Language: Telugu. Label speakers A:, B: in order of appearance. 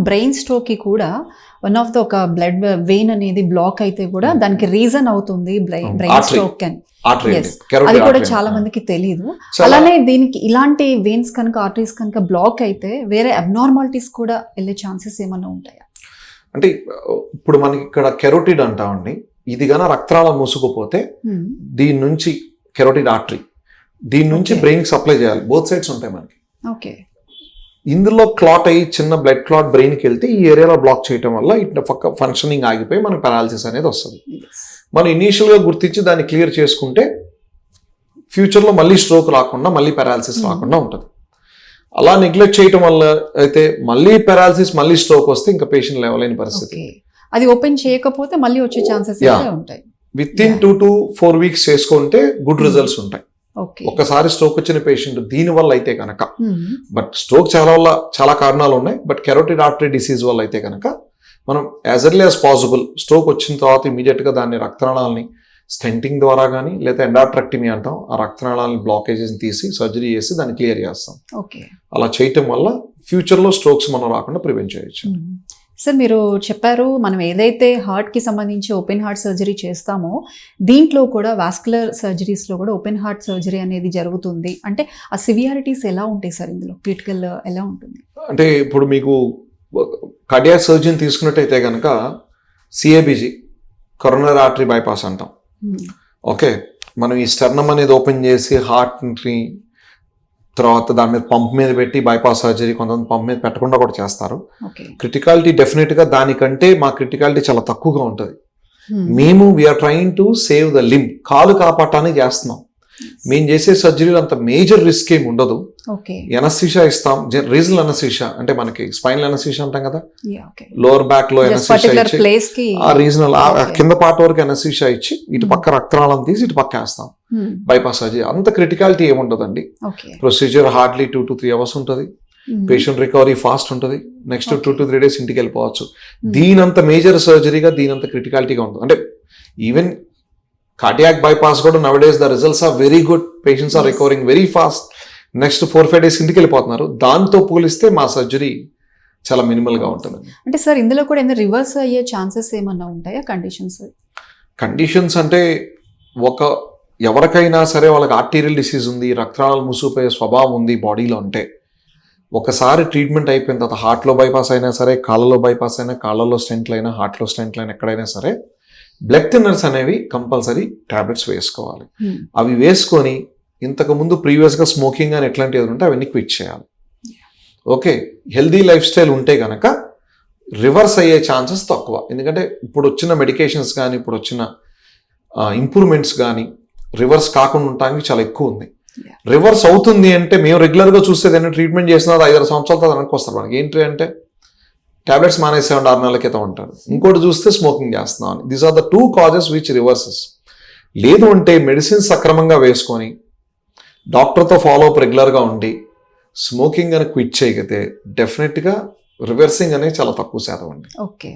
A: బ్రెయిన్ స్ట్రోక్ కి కూడా వన్ ఆఫ్ ద ఒక బ్లడ్ వెయిన్ అనేది బ్లాక్ అయితే కూడా దానికి రీజన్ అవుతుంది బ్రెయిన్ స్ట్రోక్ అని. అది కూడా చాలా మందికి తెలియదు. అలానే దీనికి ఇలాంటి వెయిన్స్ కనుక ఆర్టరీస్ కనుక బ్లాక్ అయితే వేరే అబ్నార్మాలిటీస్ కూడా వెళ్ళే ఛాన్సెస్ ఏమైనా ఉంటాయా?
B: అంటే ఇప్పుడు మనకి ఇక్కడ కెరోటిడ్ అంటామండి. ఇది గన రక్తనాళం మూసుకుపోతే దీని నుంచి కెరోటిడ్ ఆర్టరీ దీని నుంచి బ్రెయిన్ సప్లై చేయాలి. బోత్ సైడ్స్ ఉంటాయి మనకి.
A: ఓకే.
B: ఇందులో క్లాట్ అయ్యి చిన్న బ్లడ్ క్లాట్ బ్రెయిన్కి వెళ్తే ఈ ఏరియాలో బ్లాక్ చేయడం వల్ల ఇట్లా ఫంక్షనింగ్ ఆగిపోయి మనకి పారాలిసిస్ అనేది వస్తుంది. మనం ఇనీషియల్గా గుర్తించి దాన్ని క్లియర్ చేసుకుంటే ఫ్యూచర్లో మళ్ళీ స్ట్రోక్ రాకుండా మళ్ళీ పారాలిసిస్ రాకుండా ఉంటుంది. అలా నెగ్లెక్ట్ చేయటం వల్ల అయితే మళ్ళీ పారాలిసిస్ మళ్ళీ స్ట్రోక్ వస్తే ఇంకా పేషెంట్ లేవలేని పరిస్థితి.
A: అది ఓపెన్ చేయకపోతే మళ్ళీ వచ్చే ఛాన్సెస్ ఉంటాయి.
B: విత్ ఇన్ 2 to 4 weeks చేసుకుంటే గుడ్ రిజల్ట్స్ ఉంటాయి. ఒక్కసారి స్ట్రోక్ వచ్చిన పేషెంట్ దీని వల్ల అయితే కనుక, బట్ స్ట్రోక్ చాలా కారణాలు ఉన్నాయి. బట్ కెరోటిడ్ ఆర్టరీ డిసీజ్ వల్ల అయితే కనుక మనం as early as possible stroke వచ్చిన తర్వాత ఇమీడియట్ గా దాన్ని రక్తనాళాలని స్టెంటింగ్ ద్వారా కానీ లేదా ఎండాట్రాక్టమీ అంటాం, ఆ రక్తనాళాలని బ్లాకేజెస్ తీసి సర్జరీ చేసి దాన్ని క్లియర్ చేస్తాం. అలా చేయటం వల్ల ఫ్యూచర్ లో స్ట్రోక్స్ మనం రాకుండా ప్రివెంట్ చేయొచ్చు.
A: సార్, మీరు చెప్పారు మనం ఏదైతే హార్ట్కి సంబంధించి ఓపెన్ హార్ట్ సర్జరీ చేస్తామో దీంట్లో కూడా వాస్కులర్ సర్జరీస్లో కూడా ఓపెన్ హార్ట్ సర్జరీ అనేది జరుగుతుంది. అంటే ఆ సివియారిటీస్ ఎలా ఉంటాయి సార్? ఇందులో క్రిటికల్ ఎలా ఉంటుంది?
B: అంటే ఇప్పుడు మీకు కార్డియాక్ సర్జన్ తీసుకున్నట్టయితే కనుక సిఏబిజి, కరోనరీ ఆర్టరీ బైపాస్ అంటాం. ఓకే, మనం ఈ స్టర్నమ్ అనేది ఓపెన్ చేసి హార్ట్ని తర్వాత దాని మీద పంప్ మీద పెట్టి బైపాస్ సర్జరీ, కొంతమంది పంప్ మీద పెట్టకుండా కూడా చేస్తారు. క్రిటికాలిటీ డెఫినెట్ గా దానికంటే మా క్రిటికాలిటీ చాలా తక్కువగా ఉంటుంది. మేము we are trying to save the limb, కాలు కాపాడటానికి చేస్తున్నాం. మేము చేసే సర్జరీలో అంత మేజర్ రిస్క్ ఏమి ఉండదు. ఎనస్థీషియా ఇస్తాం, రీజనల్ ఎనస్థీషియా అంటే మనకి స్పైనల్ ఎనస్థీషియా అంటాం కదా, లోవర్ బ్యాక్ లో ఎనస్థీషియా ఇచ్చి ఆ రీజనల్ కింద పార్ట్ వరకు ఎనస్థీషియా ఇచ్చి ఇటు పక్క రక్తనాళం తీసి ఇటు పక్క వేస్తాం. బైపాస్ సర్జరీ అంత క్రిటికాలిటీ ఏముండదండి. ప్రొసీజర్ హార్డ్లీ 2 to 3 hours ఉంటుంది. పేషెంట్ రికవరీ ఫాస్ట్ ఉంటుంది. నెక్స్ట్ 2 to 3 days ఇంటికి వెళ్ళిపోవచ్చు. దీనంత మేజర్ సర్జరీగా దీనంత క్రిటికాలిటీగా ఉంటుంది. అంటే ఈవెన్ కార్డియాక్ బైపాస్ కూడా nowadays the results are very good. Patients are recovering very fast. Next 4-5 days ఇంటికి వెళ్ళిపోతున్నారు. దాంతో పోలిస్తే మా సర్జరీ చాలా మినిమల్ గా ఉంటుంది.
A: అంటే సార్ ఇందులో కూడా ఏమైనా రివర్స్ అయ్యే ఛాన్సెస్ ఏమన్నా ఉంటాయా? కండిషన్స్
B: అంటే ఎవరికైనా సరే వాళ్ళకి ఆర్టీరియల్ డిసీజ్ ఉంది, రక్తనాళాలు మూసుకుపోయే స్వభావం ఉంది బాడీలో అంటే ఒకసారి ట్రీట్మెంట్ అయిపోయిన తర్వాత హార్ట్లో బైపాస్ అయినా సరే, కాళ్ళలో బైపాస్ అయినా, కాళ్ళలో స్టెంట్లు అయినా, హార్ట్లో స్టెంట్లు అయినా, ఎక్కడైనా సరే బ్లడ్ థిన్నర్స్ అనేవి కంపల్సరీ టాబ్లెట్స్ వేసుకోవాలి. అవి వేసుకొని ఇంతకు ముందు ప్రీవియస్గా స్మోకింగ్ అని ఎట్లాంటివి ఉంటే అవన్నీ క్విట్ చేయాలి. ఓకే, హెల్దీ లైఫ్ స్టైల్ ఉంటే కనుక రివర్స్ అయ్యే ఛాన్సెస్ తక్కువ. ఎందుకంటే ఇప్పుడు వచ్చిన మెడికేషన్స్ కానీ ఇప్పుడు వచ్చిన ఇంప్రూవ్మెంట్స్ కానీ రివర్స్ కాకుండా ఉండడానికి చాలా ఎక్కువ ఉంది. రివర్స్ అవుతుంది అంటే మేము రెగ్యులర్గా చూసేది ఏంటంటే ట్రీట్మెంట్ చేసిన 5-6 సంవత్సరాల తర్వాత వెనక్కి వస్తారు. మనకి ఏంటి అంటే టాబ్లెట్స్ మానేసేవాడి 6 నెలల క్రితం ఉంటారు, ఇంకోటి చూస్తే స్మోకింగ్ చేస్తున్నాం అని. These are the 2 causes which reverses. లేదు అంటే మెడిసిన్స్ సక్రమంగా వేసుకొని డాక్టర్తో ఫాలో అప్ రెగ్యులర్గా ఉండి స్మోకింగ్ అని క్విట్ చేయగలిగితే డెఫినెట్గా రివర్సింగ్ అనేది చాలా తక్కువ శాతం అండి.
A: ఓకే.